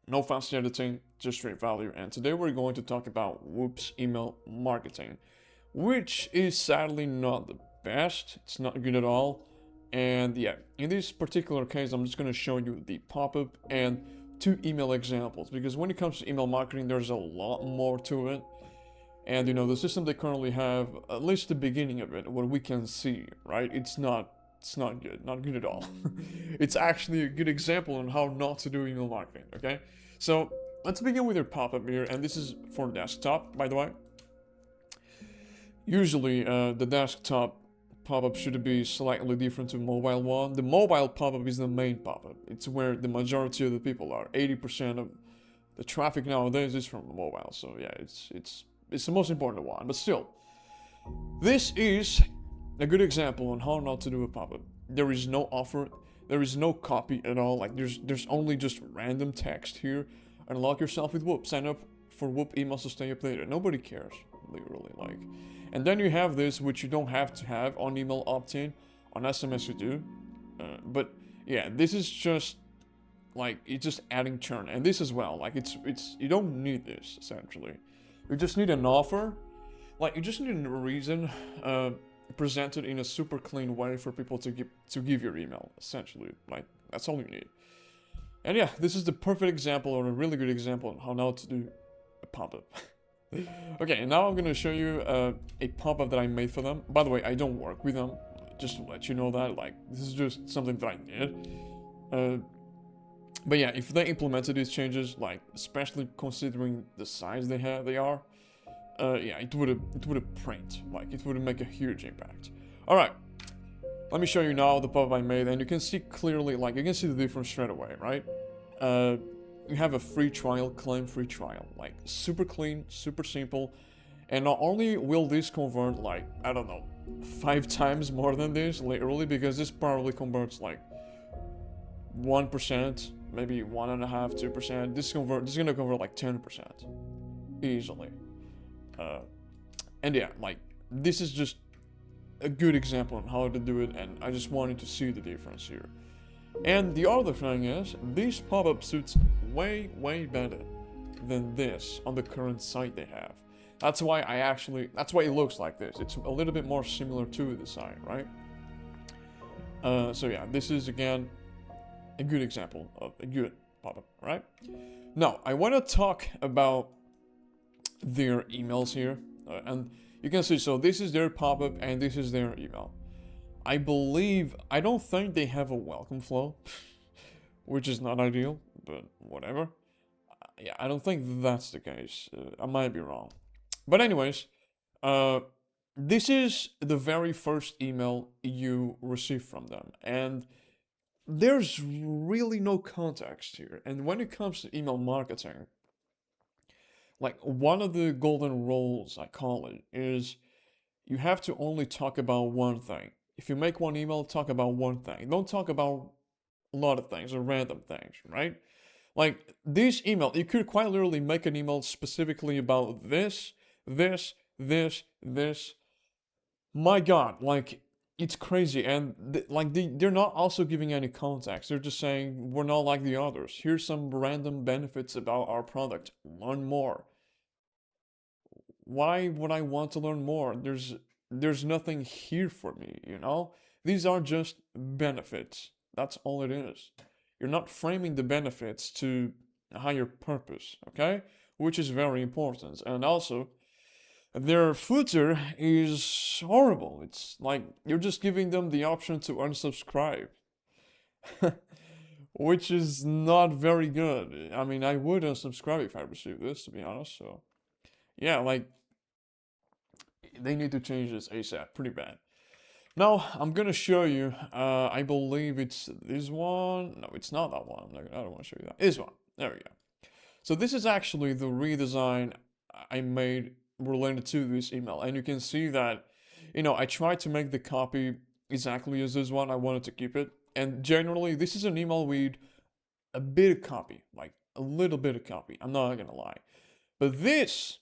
No fancy editing, just straight value. And today we're going to talk about Whoop's email marketing, which is sadly not the best. It's not good at all. And yeah, in this particular case, I'm just going to show you the pop-up and two email examples, because when it comes to email marketing, there's a lot more to it. And the system they currently have, at least the beginning of it, what we can see, right? It's not good, not good at all. It's actually a good example on how not to do email marketing, okay? So let's begin with your pop-up here, and this is for desktop, by the way. Usually, the desktop pop-up should be slightly different to mobile one. The mobile pop-up is the main pop-up. It's where the majority of the people are. 80% of the traffic nowadays is from the mobile. So yeah, it's the most important one. But still, this is a good example on how not to do a pop-up. There is no offer. There is no copy at all. Like there's only just random text here. Unlock yourself with Whoop. Sign up for Whoop emails to stay updated. Nobody cares, literally. Like, and then you have this, which you don't have to have on email opt-in. On SMS you do. But yeah, this is just like it's just adding churn, and this as well. Like it's you don't need this essentially. You just need an offer. Like you just need a reason. Presented in a super clean way for people to give your email, essentially. Like that's all you need. And yeah, this is the perfect example, or a really good example on how now to do a pop-up. Okay, now I'm gonna show you a pop-up that I made for them. By the way, I don't work with them, just to let you know that. Like this is just something that I did. But yeah, if they implemented these changes, like especially considering the size they are, yeah, it would have print, like it would make a huge impact. All right, let me show you now the pop-up I made, and you can see clearly, like you can see the difference straight away, right? You have a free trial, claim free trial, like super clean, super simple, and not only will this convert like I don't know 5 times more than this, literally, because this probably converts like 1%, maybe 1.5%, 2%. This is gonna convert like 10% easily. And yeah, like this is just a good example on how to do it, and I just wanted to see the difference here. And the other thing is, this pop-up suits way better than this on the current site they have. That's why that's why it looks like this. It's a little bit more similar to the site, right? So yeah, this is again a good example of a good pop-up, right? Now, I want to talk about their emails here, and you can see, so this is their pop-up and this is their email. I don't think they have a welcome flow, which is not ideal, but whatever. Yeah, I don't think that's the case. I might be wrong. But anyways, this is the very first email you receive from them, and there's really no context here. And when it comes to email marketing, like one of the golden rules, I call it, is you have to only talk about one thing. If you make one email, talk about one thing. Don't talk about a lot of things or random things, right? Like this email, you could quite literally make an email specifically about this, this, this, this. My God, like it's crazy, and they're not also giving any context. They're just saying we're not like the others. Here's some random benefits about our product. Learn more. Why would I want to learn more? There's nothing here for me, you know? These are just benefits. That's all it is. You're not framing the benefits to a higher purpose, okay? Which is very important. And also, their footer is horrible. It's like you're just giving them the option to unsubscribe, which is not very good. I mean, I would unsubscribe if I received this, to be honest. So, yeah, like they need to change this ASAP, pretty bad. Now, I'm gonna show you, I believe it's this one. No, it's not that one. I don't want to show you that. This one. There we go. So this is actually the redesign I made related to this email. And you can see that, I tried to make the copy exactly as this one. I wanted to keep it. And generally, this is an email with a bit of copy, like a little bit of copy. I'm not gonna lie. But this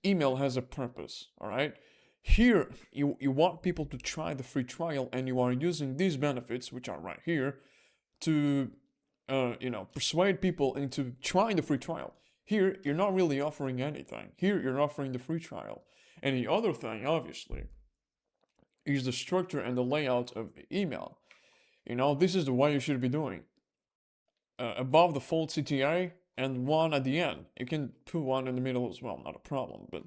email has a purpose, all right? Here, you want people to try the free trial, and you are using these benefits, which are right here, to persuade people into trying the free trial. Here, you're not really offering anything. Here, you're offering the free trial. And the other thing, obviously, is the structure and the layout of the email. This is the way you should be doing. Above the fold CTA and one at the end. You can put one in the middle as well, not a problem. But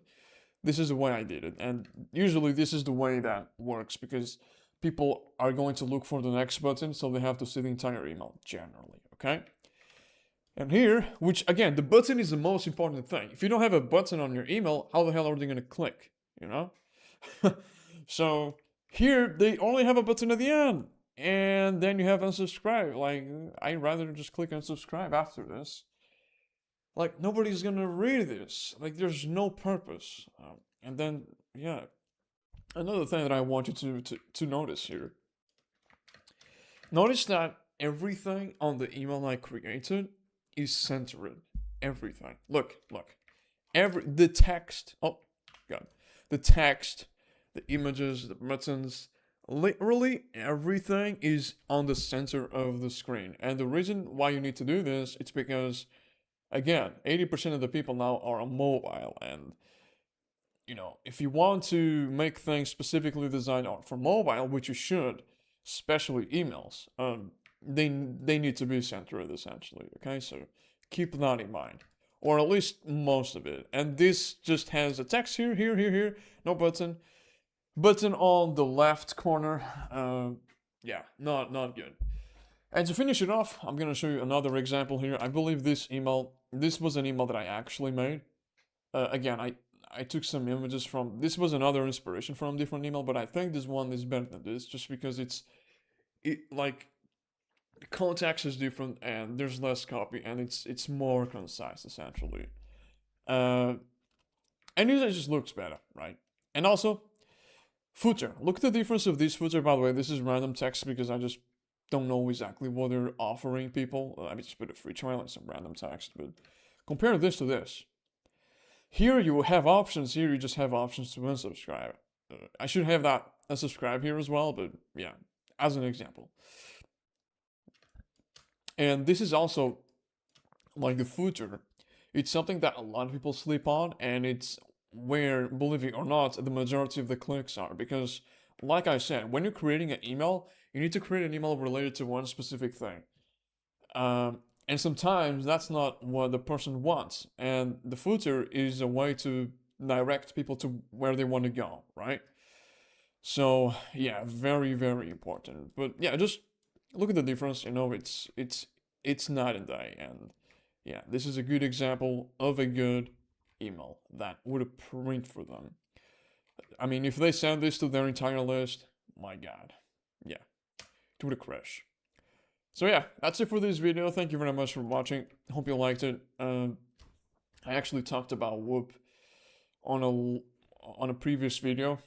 this is the way I did it. And usually this is the way that works because people are going to look for the next button, so they have to see the entire email generally, okay? And here, which again, the button is the most important thing. If you don't have a button on your email, how the hell are they going to click, So here, they only have a button at the end. And then you have unsubscribe. Like, I'd rather just click unsubscribe after this. Like, nobody's gonna read this. Like, there's no purpose. And then, yeah. Another thing that I want you to notice here. Notice that everything on the email I created is centered. Everything. Look. The text. Oh, God. The text, the images, the buttons, literally everything is on the center of the screen. And the reason why you need to do this, it's because, again, 80% of the people now are on mobile. And, if you want to make things specifically designed for mobile, which you should, especially emails, they need to be centered essentially, okay? So keep that in mind. Or at least most of it. And this just has a text here, no button. Button on the left corner, yeah, not good. And to finish it off, I'm gonna show you another example here. I believe this was an email that I actually made. Again, I took some images this was another inspiration from a different email, but I think this one is better than this, just because the context is different and there's less copy and it's more concise essentially. And it just looks better, right? And also, footer. Look at the difference of this footer. By the way, this is random text because I just don't know exactly what they're offering people. I just put a free trial and some random text. But compare this to this. Here you have options. Here you just have options to unsubscribe. I should have that unsubscribe here as well, but yeah, as an example. And this is also like the footer. It's something that a lot of people sleep on, and it's where, believe it or not, the majority of the clicks are. Because, like I said, when you're creating an email, you need to create an email related to one specific thing. And sometimes that's not what the person wants. And the footer is a way to direct people to where they want to go, right? So, yeah, very, very important. But yeah, just look at the difference. It's night and day. And yeah, this is a good example of a good email that would print for them. I mean, if they send this to their entire list, my God, yeah, it would crash. So yeah, that's it for this video. Thank you very much for watching. Hope you liked it. I actually talked about Whoop on a previous video.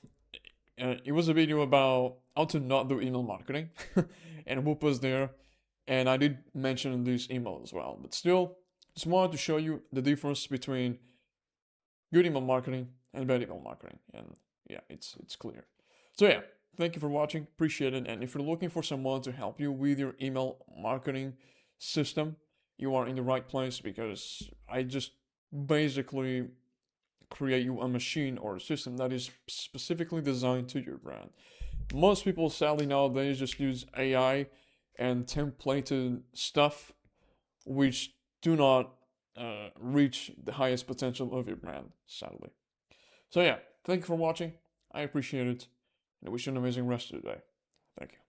It was a video about how to not do email marketing, and Whoop was there, and I did mention this email as well. But still, just wanted to show you the difference between good email marketing and bad email marketing, and yeah, it's clear. So yeah, thank you for watching, appreciate it. And if you're looking for someone to help you with your email marketing system, you are in the right place, because I just basically create you a machine or a system that is specifically designed to your brand. Most people sadly nowadays just use AI and templated stuff, which do not reach the highest potential of your brand, sadly. So yeah, thank you for watching. I appreciate it. And I wish you an amazing rest of the day. Thank you.